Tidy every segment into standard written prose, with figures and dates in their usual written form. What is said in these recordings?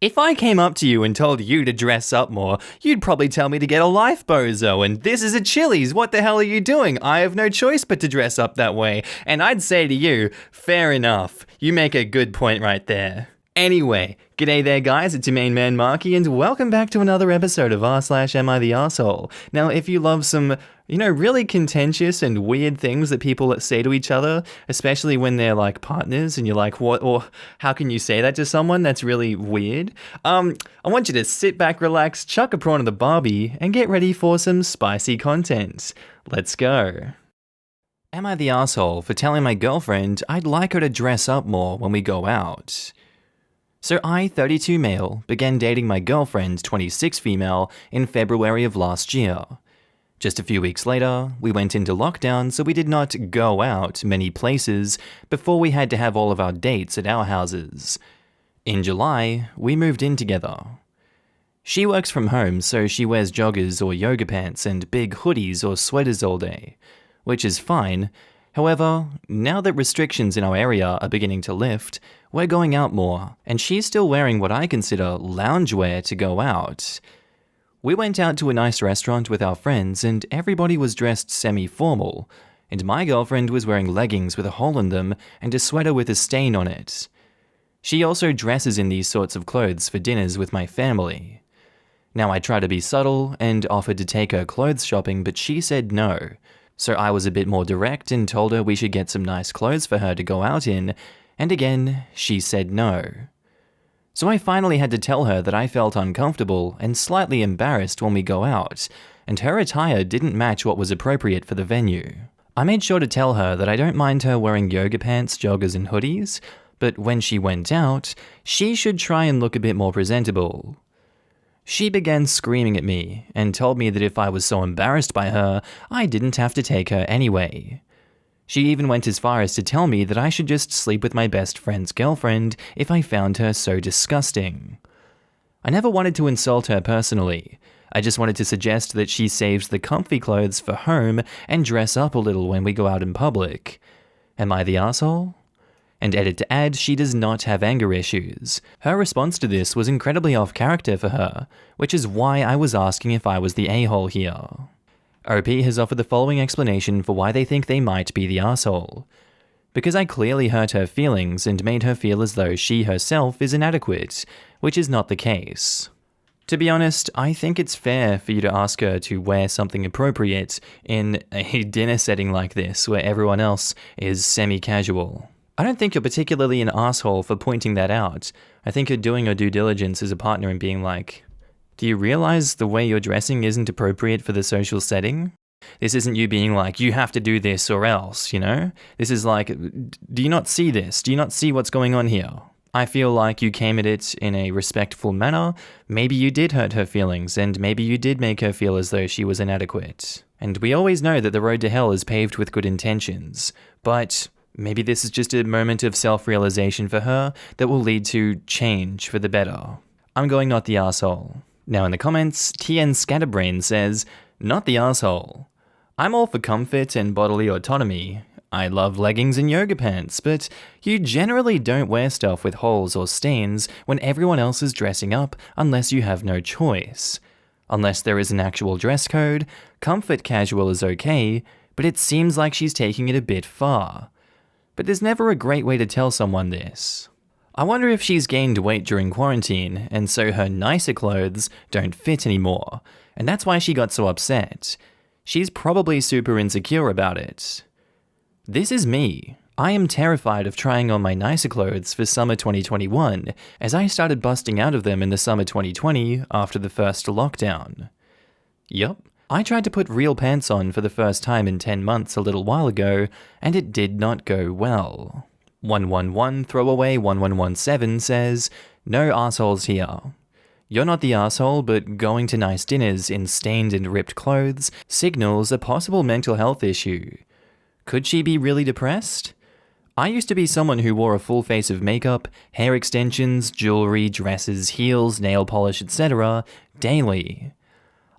If I came up to you and told you to dress up more, you'd probably tell me to get a life, bozo, and this is a Chili's, what the hell are you doing? I have no choice but to dress up that way. And I'd say to you, fair enough, you make a good point right there. Anyway, g'day there guys, it's your main man Markee, and welcome back to another episode of r/AmITheA. Now, if you love some, really contentious and weird things that people say to each other, especially when they're like partners and you're like, what, or how can you say that to someone? That's really weird. I want you to sit back, relax, chuck a prawn in the barbie, and get ready for some spicy content. Let's go. Am I the asshole for telling my girlfriend I'd like her to dress up more when we go out? So I, 32 male, began dating my girlfriend, 26 female, in February of last year. Just a few weeks later, we went into lockdown, so we did not go out many places before we had to have all of our dates at our houses. In July, we moved in together. She works from home, so she wears joggers or yoga pants and big hoodies or sweaters all day, which is fine. However, now that restrictions in our area are beginning to lift, we're going out more, and she's still wearing what I consider loungewear to go out. We went out to a nice restaurant with our friends, and everybody was dressed semi-formal, and my girlfriend was wearing leggings with a hole in them and a sweater with a stain on it. She also dresses in these sorts of clothes for dinners with my family. Now I tried to be subtle and offered to take her clothes shopping, but she said no. So I was a bit more direct and told her we should get some nice clothes for her to go out in, and again, she said no. So I finally had to tell her that I felt uncomfortable and slightly embarrassed when we go out, and her attire didn't match what was appropriate for the venue. I made sure to tell her that I don't mind her wearing yoga pants, joggers and hoodies, but when she went out, she should try and look a bit more presentable. She began screaming at me and told me that if I was so embarrassed by her, I didn't have to take her anyway. She even went as far as to tell me that I should just sleep with my best friend's girlfriend if I found her so disgusting. I never wanted to insult her personally. I just wanted to suggest that she saves the comfy clothes for home and dress up a little when we go out in public. Am I the asshole? And edit to add, she does not have anger issues. Her response to this was incredibly off character for her, which is why I was asking if I was the a-hole here. OP has offered the following explanation for why they think they might be the asshole. Because I clearly hurt her feelings and made her feel as though she herself is inadequate, which is not the case. To be honest, I think it's fair for you to ask her to wear something appropriate in a dinner setting like this where everyone else is semi-casual. I don't think you're particularly an asshole for pointing that out. I think you're doing your due diligence as a partner and being like, do you realize the way you're dressing isn't appropriate for the social setting? This isn't you being like, you have to do this or else, This is like, do you not see this? Do you not see what's going on here? I feel like you came at it in a respectful manner. Maybe you did hurt her feelings, and maybe you did make her feel as though she was inadequate. And we always know that the road to hell is paved with good intentions, but maybe this is just a moment of self-realization for her that will lead to change for the better. I'm going not the asshole. Now in the comments, TN Scatterbrain says, not the asshole. I'm all for comfort and bodily autonomy. I love leggings and yoga pants, but you generally don't wear stuff with holes or stains when everyone else is dressing up unless you have no choice. Unless there is an actual dress code, comfort casual is okay, but it seems like she's taking it a bit far. But there's never a great way to tell someone this. I wonder if she's gained weight during quarantine, and so her nicer clothes don't fit anymore, and that's why she got so upset. She's probably super insecure about it. This is me. I am terrified of trying on my nicer clothes for summer 2021, as I started busting out of them in the summer 2020 after the first lockdown. Yup. I tried to put real pants on for the first time in 10 months a little while ago, and it did not go well. 111 throwaway 1117 says, no assholes here. You're not the asshole, but going to nice dinners in stained and ripped clothes signals a possible mental health issue. Could she be really depressed? I used to be someone who wore a full face of makeup, hair extensions, jewelry, dresses, heels, nail polish, etc. daily.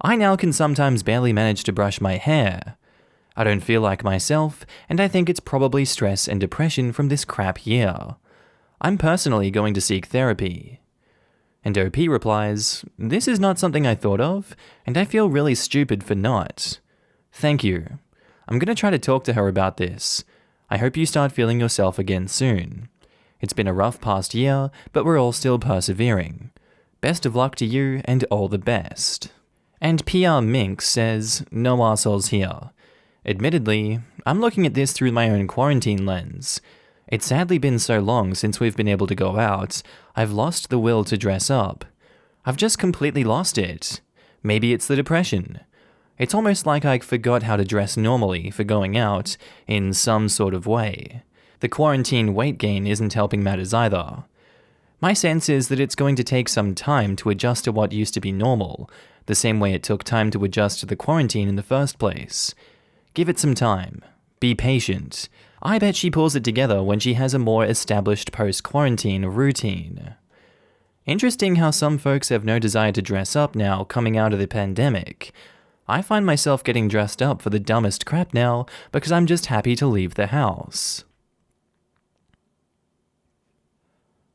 I now can sometimes barely manage to brush my hair. I don't feel like myself, and I think it's probably stress and depression from this crap year. I'm personally going to seek therapy. And OP replies, "This is not something I thought of, and I feel really stupid for not. Thank you. I'm gonna try to talk to her about this. I hope you start feeling yourself again soon. It's been a rough past year, but we're all still persevering. Best of luck to you and all the best." And PR Minx says, "No arseholes here. Admittedly, I'm looking at this through my own quarantine lens. It's sadly been so long since we've been able to go out, I've lost the will to dress up. I've just completely lost it. Maybe it's the depression. It's almost like I forgot how to dress normally for going out in some sort of way. The quarantine weight gain isn't helping matters either. My sense is that it's going to take some time to adjust to what used to be normal, the same way it took time to adjust to the quarantine in the first place. Give it some time. Be patient. I bet she pulls it together when she has a more established post-quarantine routine." Interesting how some folks have no desire to dress up now coming out of the pandemic. I find myself getting dressed up for the dumbest crap now because I'm just happy to leave the house.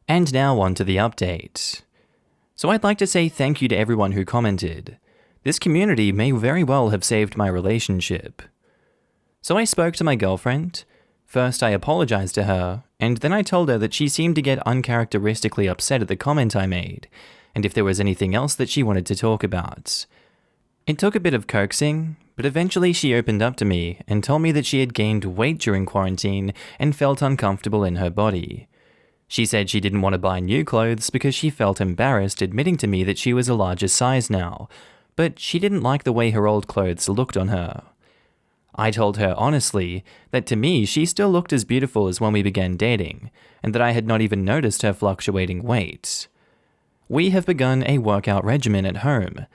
And now on to the update. So I'd like to say thank you to everyone who commented. This community may very well have saved my relationship. So I spoke to my girlfriend. First I apologized to her, and then I told her that she seemed to get uncharacteristically upset at the comment I made, and if there was anything else that she wanted to talk about. It took a bit of coaxing, but eventually she opened up to me and told me that she had gained weight during quarantine and felt uncomfortable in her body. She said she didn't want to buy new clothes because she felt embarrassed admitting to me that she was a larger size now, but she didn't like the way her old clothes looked on her. I told her honestly that to me she still looked as beautiful as when we began dating, and that I had not even noticed her fluctuating weight. We have begun a workout regimen at home.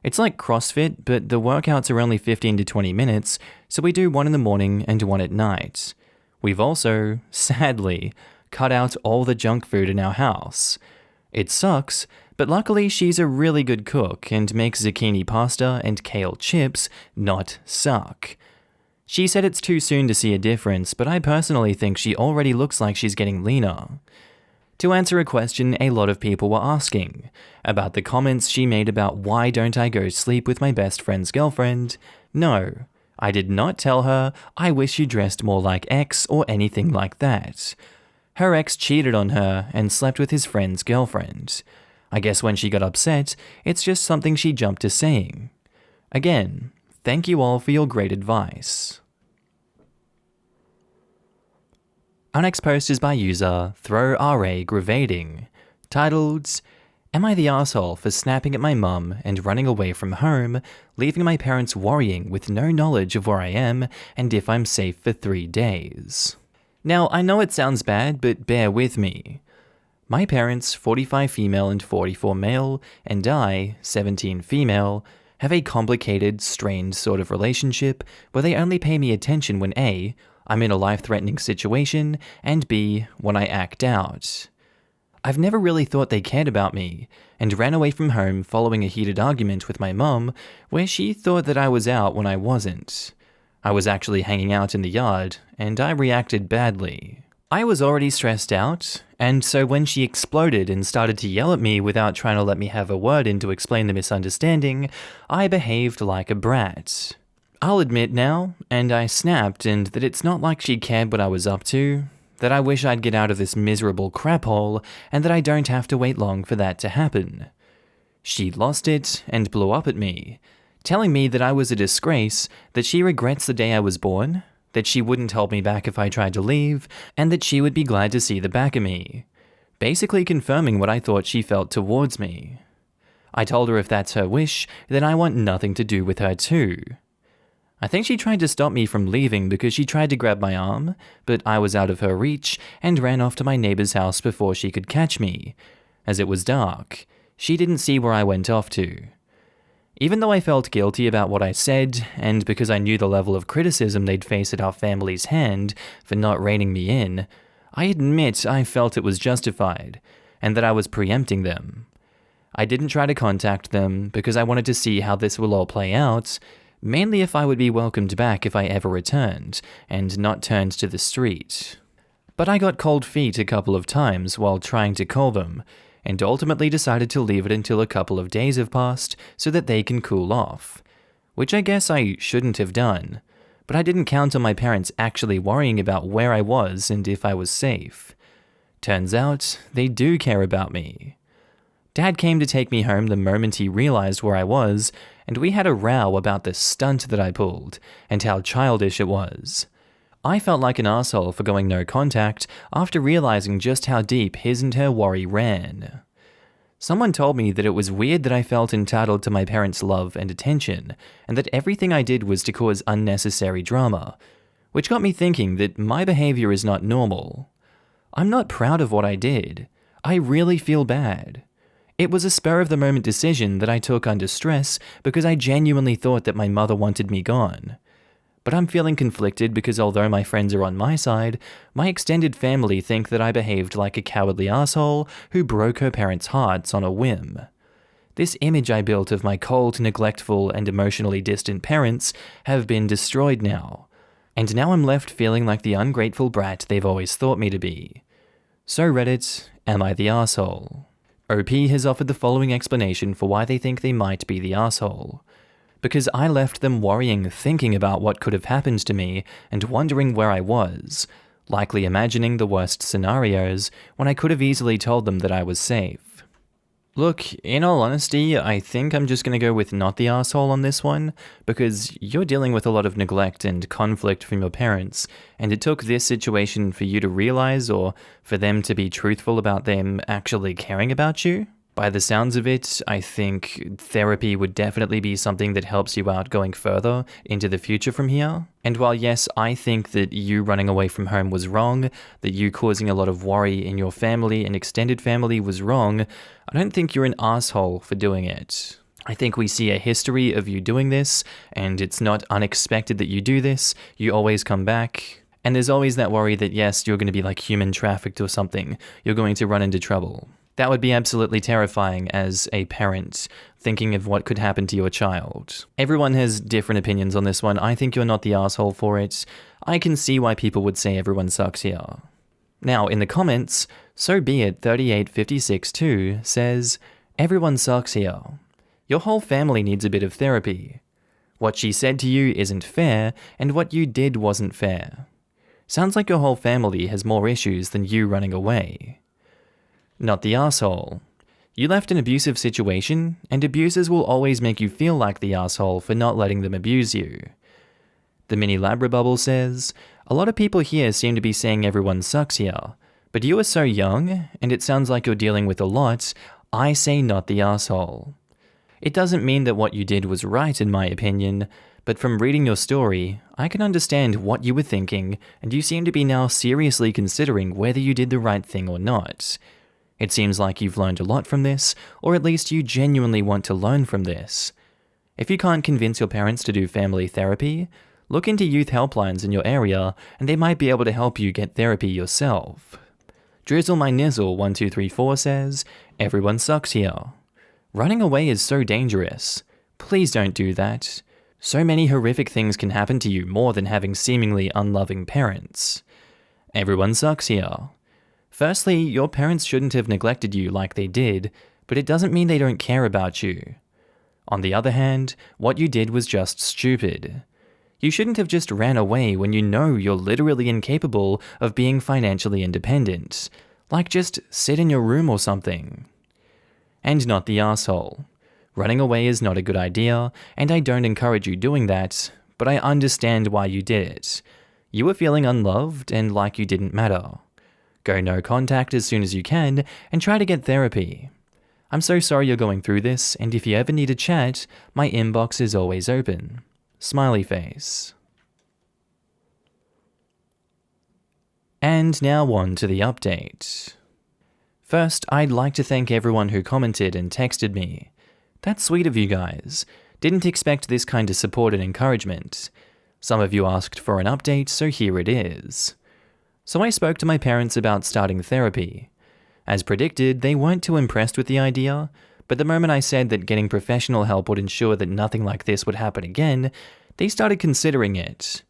It's like CrossFit, but the workouts are only 15 to 20 minutes, so we do one in the morning and one at night. We've also, sadly, cut out all the junk food in our house. It sucks, but luckily she's a really good cook and makes zucchini pasta and kale chips not suck. She said it's too soon to see a difference, but I personally think she already looks like she's getting leaner. To answer a question a lot of people were asking, about the comments she made about why don't I go sleep with my best friend's girlfriend, no, I did not tell her I wish you dressed more like X or anything like that. Her ex cheated on her and slept with his friend's girlfriend. I guess when she got upset, it's just something she jumped to saying. Again, thank you all for your great advice. Our next post is by user ThrowRA titled, "Am I the asshole for snapping at my mum and running away from home, leaving my parents worrying with no knowledge of where I am and if I'm safe for 3 days?" Now, I know it sounds bad, but bear with me. My parents, 45 female and 44 male, and I, 17 female, have a complicated, strained sort of relationship where they only pay me attention when A, I'm in a life-threatening situation, and B, when I act out. I've never really thought they cared about me, and ran away from home following a heated argument with my mum where she thought that I was out when I wasn't. I was actually hanging out in the yard, and I reacted badly. I was already stressed out, and so when she exploded and started to yell at me without trying to let me have a word in to explain the misunderstanding, I behaved like a brat. I'll admit now, and I snapped, and that it's not like she cared what I was up to, that I wish I'd get out of this miserable crap hole, and that I don't have to wait long for that to happen. She lost it and blew up at me, telling me that I was a disgrace, that she regrets the day I was born, that she wouldn't hold me back if I tried to leave, and that she would be glad to see the back of me, basically confirming what I thought she felt towards me. I told her if that's her wish, then I want nothing to do with her too. I think she tried to stop me from leaving because she tried to grab my arm, but I was out of her reach and ran off to my neighbor's house before she could catch me. As it was dark, she didn't see where I went off to. Even though I felt guilty about what I said, and because I knew the level of criticism they'd face at our family's hand for not reining me in, I admit I felt it was justified, and that I was preempting them. I didn't try to contact them because I wanted to see how this will all play out, mainly if I would be welcomed back if I ever returned, and not turned to the street. But I got cold feet a couple of times while trying to call them, and ultimately decided to leave it until a couple of days have passed so that they can cool off. Which I guess I shouldn't have done, but I didn't count on my parents actually worrying about where I was and if I was safe. Turns out, they do care about me. Dad came to take me home the moment he realized where I was, and we had a row about the stunt that I pulled and how childish it was. I felt like an asshole for going no contact after realizing just how deep his and her worry ran. Someone told me that it was weird that I felt entitled to my parents' love and attention, and that everything I did was to cause unnecessary drama, which got me thinking that my behavior is not normal. I'm not proud of what I did. I really feel bad. It was a spur-of-the-moment decision that I took under stress because I genuinely thought that my mother wanted me gone. But I'm feeling conflicted because although my friends are on my side, my extended family think that I behaved like a cowardly asshole who broke her parents' hearts on a whim. This image I built of my cold, neglectful, and emotionally distant parents have been destroyed now. And now I'm left feeling like the ungrateful brat they've always thought me to be. So Reddit, am I the asshole? OP has offered the following explanation for why they think they might be the asshole. Because I left them worrying, thinking about what could have happened to me, and wondering where I was, likely imagining the worst scenarios when I could have easily told them that I was safe. Look, in all honesty, I think I'm just going to go with not the asshole on this one, because you're dealing with a lot of neglect and conflict from your parents, and it took this situation for you to realize or for them to be truthful about them actually caring about you. By the sounds of it, I think therapy would definitely be something that helps you out going further into the future from here. And while yes, I think that you running away from home was wrong, that you causing a lot of worry in your family and extended family was wrong, I don't think you're an asshole for doing it. I think we see a history of you doing this, and it's not unexpected that you do this. You always come back. And there's always that worry that yes, you're going to be like human trafficked or something. You're going to run into trouble. That would be absolutely terrifying as a parent, thinking of what could happen to your child. Everyone has different opinions on this one. I think you're not the asshole for it. I can see why people would say everyone sucks here. Now, in the comments, So Be It 38562 says, everyone sucks here. Your whole family needs a bit of therapy. What she said to you isn't fair, and what you did wasn't fair. Sounds like your whole family has more issues than you running away. Not the asshole. You left an abusive situation, and abusers will always make you feel like the asshole for not letting them abuse you. The mini Labra bubble says, a lot of people here seem to be saying everyone sucks here, but you are so young, and it sounds like you're dealing with a lot. I say not the asshole. It doesn't mean that what you did was right in my opinion, but from reading your story, I can understand what you were thinking, and you seem to be now seriously considering whether you did the right thing or not. It seems like you've learned a lot from this, or at least you genuinely want to learn from this. If you can't convince your parents to do family therapy, look into youth helplines in your area, and they might be able to help you get therapy yourself. Drizzle My Nizzle 1234 says, everyone sucks here. Running away is so dangerous. Please don't do that. So many horrific things can happen to you more than having seemingly unloving parents. Everyone sucks here. Firstly, your parents shouldn't have neglected you like they did, but it doesn't mean they don't care about you. On the other hand, what you did was just stupid. You shouldn't have just ran away when you know you're literally incapable of being financially independent. Like just sit in your room or something. And not the asshole. Running away is not a good idea, and I don't encourage you doing that, but I understand why you did it. You were feeling unloved and like you didn't matter. Go no contact as soon as you can, and try to get therapy. I'm so sorry you're going through this, and if you ever need a chat, my inbox is always open. Smiley face. And now on to the update. First, I'd like to thank everyone who commented and texted me. That's sweet of you guys. Didn't expect this kind of support and encouragement. Some of you asked for an update, so here it is. So I spoke to my parents about starting therapy. As predicted, they weren't too impressed with the idea, but the moment I said that getting professional help would ensure that nothing like this would happen again, they started considering it.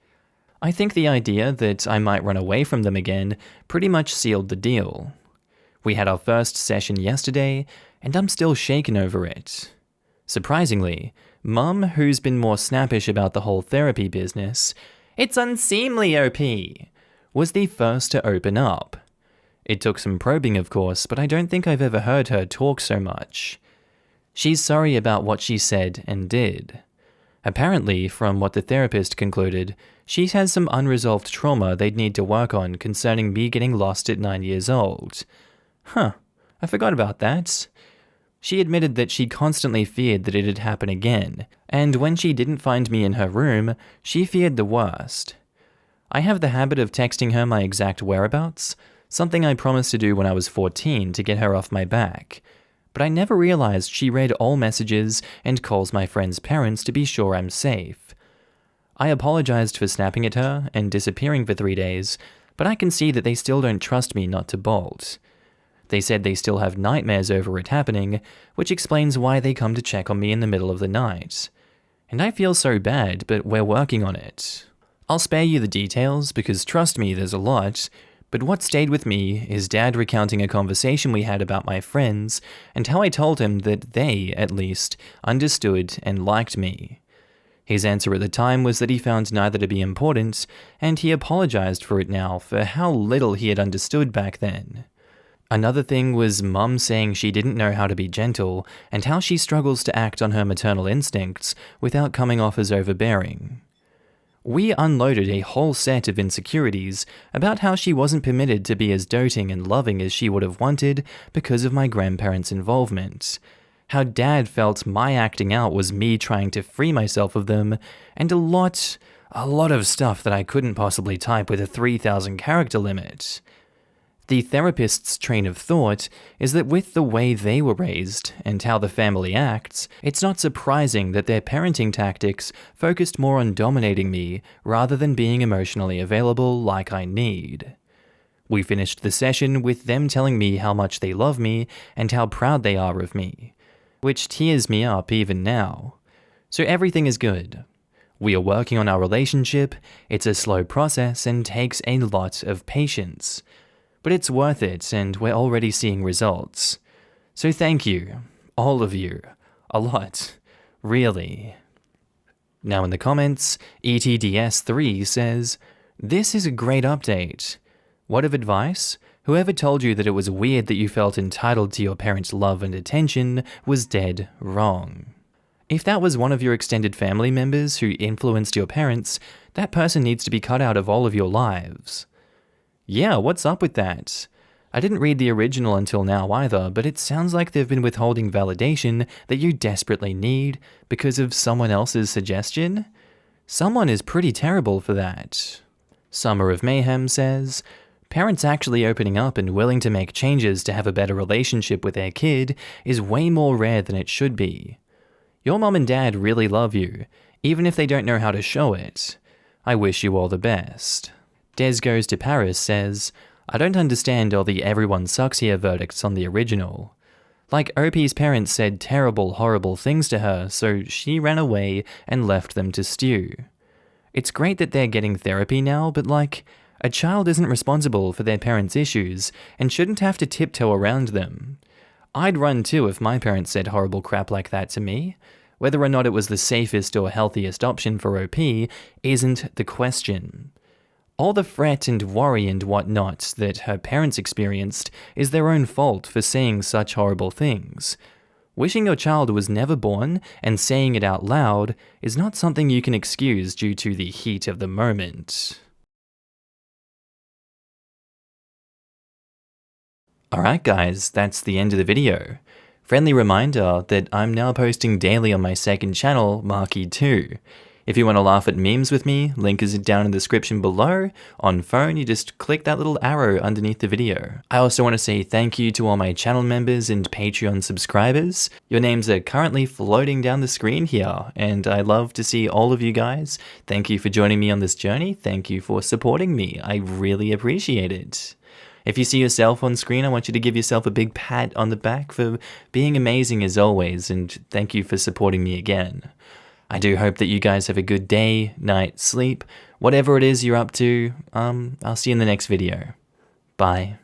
I think the idea that I might run away from them again pretty much sealed the deal. We had our first session yesterday, and I'm still shaken over it. Surprisingly, Mum, who's been more snappish about the whole therapy business, it's unseemly, OP, was the first to open up. It took some probing, of course, but I don't think I've ever heard her talk so much. She's sorry about what she said and did. Apparently, from what the therapist concluded, she has some unresolved trauma they'd need to work on concerning me getting lost at 9 years old. Huh, I forgot about that. She admitted that she constantly feared that it'd happen again, and when she didn't find me in her room, she feared the worst. I have the habit of texting her my exact whereabouts, something I promised to do when I was 14 to get her off my back. But I never realized she read all messages and calls my friends' parents to be sure I'm safe. I apologized for snapping at her and disappearing for 3 days, but I can see that they still don't trust me not to bolt. They said they still have nightmares over it happening, which explains why they come to check on me in the middle of the night. And I feel so bad, but we're working on it. I'll spare you the details because trust me, there's a lot. But what stayed with me is Dad recounting a conversation we had about my friends and how I told him that they, at least, understood and liked me. His answer at the time was that he found neither to be important, and he apologized for it now for how little he had understood back then. Another thing was Mum saying she didn't know how to be gentle and how she struggles to act on her maternal instincts without coming off as overbearing. We unloaded a whole set of insecurities about how she wasn't permitted to be as doting and loving as she would have wanted because of my grandparents' involvement, how Dad felt my acting out was me trying to free myself of them, and a lot of stuff that I couldn't possibly type with a 3,000 character limit. The therapist's train of thought is that with the way they were raised and how the family acts, it's not surprising that their parenting tactics focused more on dominating me rather than being emotionally available like I need. We finished the session with them telling me how much they love me and how proud they are of me, which tears me up even now. So everything is good. We are working on our relationship, it's a slow process and takes a lot of patience. But it's worth it, and we're already seeing results. So thank you, all of you, a lot, really. Now in the comments, ETDS3 says, "This is a great update. Word of advice? Whoever told you that it was weird that you felt entitled to your parents' love and attention was dead wrong. If that was one of your extended family members who influenced your parents, that person needs to be cut out of all of your lives." Yeah, what's up with that? I didn't read the original until now either, but it sounds like they've been withholding validation that you desperately need because of someone else's suggestion? Someone is pretty terrible for that. Summer of Mayhem says, "Parents actually opening up and willing to make changes to have a better relationship with their kid is way more rare than it should be. Your mom and dad really love you, even if they don't know how to show it. I wish you all the best." Des Goes to Paris says, "I don't understand all the everyone sucks here verdicts on the original. Like, OP's parents said terrible, horrible things to her, so she ran away and left them to stew. It's great that they're getting therapy now, but like, a child isn't responsible for their parents' issues and shouldn't have to tiptoe around them. I'd run too if my parents said horrible crap like that to me. Whether or not it was the safest or healthiest option for OP isn't the question. All the fret and worry and whatnot that her parents experienced is their own fault for saying such horrible things. Wishing your child was never born and saying it out loud is not something you can excuse due to the heat of the moment." Alright guys, that's the end of the video. Friendly reminder that I'm now posting daily on my second channel, Markee 2. If you want to laugh at memes with me, link is down in the description below. On phone, you just click that little arrow underneath the video. I also want to say thank you to all my channel members and Patreon subscribers. Your names are currently floating down the screen here, and I love to see all of you guys. Thank you for joining me on this journey. Thank you for supporting me. I really appreciate it. If you see yourself on screen, I want you to give yourself a big pat on the back for being amazing as always, and thank you for supporting me again. I do hope that you guys have a good day, night, sleep, whatever it is you're up to. I'll see you in the next video. Bye.